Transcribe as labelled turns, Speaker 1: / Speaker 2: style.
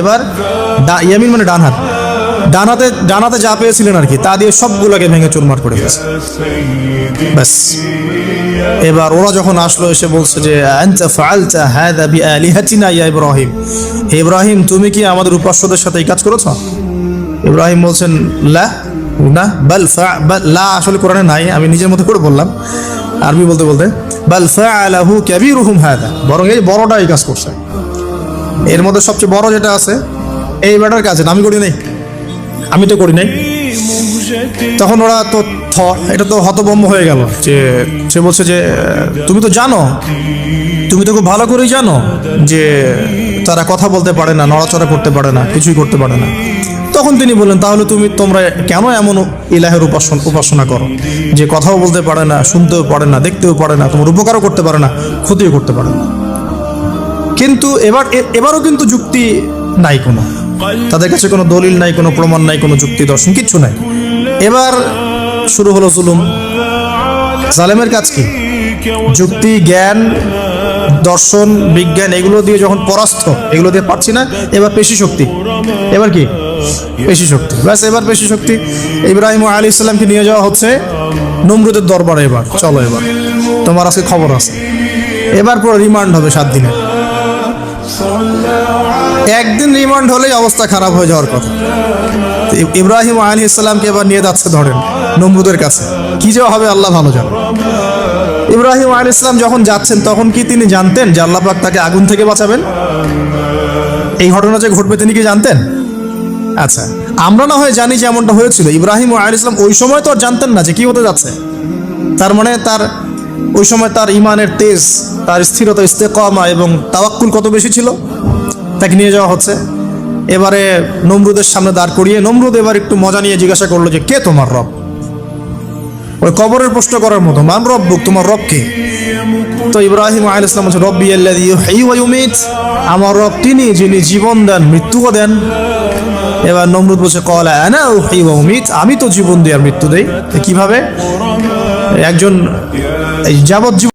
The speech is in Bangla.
Speaker 1: এবার ইয়ামিন মানে ডান হাত, ডান হাতে যা পেয়েছিলেন আর কি তা দিয়ে সবগুলোকে ভেঙে চুরমার করে ফেলেছে। ব্যাস এবার ওরা যখন আসলো এসে বলছে যে আনতা ফাআলতা হাযা বিআলিহাতিনা ইয়া ইব্রাহিম, হে ইব্রাহিম তুমি কি আমাদের উপাস্যদের সাথে এই কাজ করেছো? ইব্রাহিম বলছেন লা না বাল লা আসলে কোরআনে নাই, আমি নিজের মতো করে বললাম আরবি বলতে বলতে। বাল ফাআলাহু কাবীরুহুম হাযা, বরং এই বড়টা এই কাজ করছে। এর মধ্যে সবচেয়ে বড় যেটা আছে এই ব্যাটার কাছে আমি করি নাই, আমি তো করি নাই। তখন ওরা তো এটা তো হতভম্ব হয়ে গেল যে সে বলছে যে তুমি তো জানো, তুমি তো খুব ভালো করেই জানো যে তারা কথা বলতে পারে না, নড়াচড়া করতে পারে না, কিছুই করতে পারে না। তখন তিনি বললেন তাহলে তোমরা কেন এমন ইলাহের উপাসনা করো যে কথাও বলতে পারে না, শুনতেও পারে না, দেখতেও পারে না, তোমার উপকারও করতে পারে না, ক্ষতিও করতে পারে না। কিন্তু এবারও কিন্তু যুক্তি নাই, কোনো তাদের কাছে কোনো দলিল নাই, কোনো প্রমাণ নাই, কোনো যুক্তি দর্শন কিচ্ছু নাই। এবার শুরু হলো জুলুম। জালেমের কাজ কি? যুক্তি, জ্ঞান, দর্শন, বিজ্ঞান এগুলো দিয়ে যখন পরাস্ত, এগুলো দিয়ে পারছি না, এবার পেশি শক্তি। এবার কি? পেশি শক্তি। ব্যাস এবার পেশি শক্তি। ইব্রাহিম আলাইহিস সালামকে নিয়ে যাওয়া হচ্ছে নমরুদের দরবারে। এবার চলো, এবার তোমার আজকে খবর আছে। এবার পুরো রিমান্ড হবে 7 দিনের। একদিন রিমান্ড হলেই অবস্থা খারাপ হয়ে যাওয়ার কথা। ইব্রাহিম আলাইহিস সালামকে এবার নিয়ে যাচ্ছে ধরেন নমরুদের কাছে। কি যে হবে আল্লাহ ভালো জানে। ইব্রাহিম আলাইহিস সালাম যখন যাচ্ছেন তখন কি তিনি জানতেন যে আল্লাহ পাক তাকে আগুন থেকে বাঁচাবেন? এই ঘটনা যে ঘটবে তিনি কি জানতেন? আচ্ছা, আমরা না হয় জানি যে এমনটা হয়েছিল। ইব্রাহিম আলাইহিস সালাম ওই সময় তো আর জানতেন না যে কি হতে যাচ্ছে। তার মানে তার ওই সময় তার ইমানের তেজ, তার স্থিরতা, ইস্তেকামা এবং তাওয়াক্কুল কত বেশি ছিল। তাকে নিয়ে যাওয়া হচ্ছে এবারে নমরুদের সামনে দাঁড় করিয়ে। নমরুদ এবার একটু মজা নিয়ে জিজ্ঞাসা করলো যে কে তোমার রব? ওই কবরের প্রশ্ন করার মতো, মান রব্বুক, তোমার রব কে? তো ইব্রাহিম আলাইহিস সালাম বলছে রব্বি আল্লাযী ইউহয়ী ওয়া ইউমীত, আমার রব তিনি যিনি জীবন দেন মৃত্যুও দেন। এবার নমরুদ বলছে ক্বালা আনা উহয়ী ওয়া উমীত, আমি তো জীবন দিই আর মৃত্যু দেই। কিভাবে? একজন যাবজ্জীবন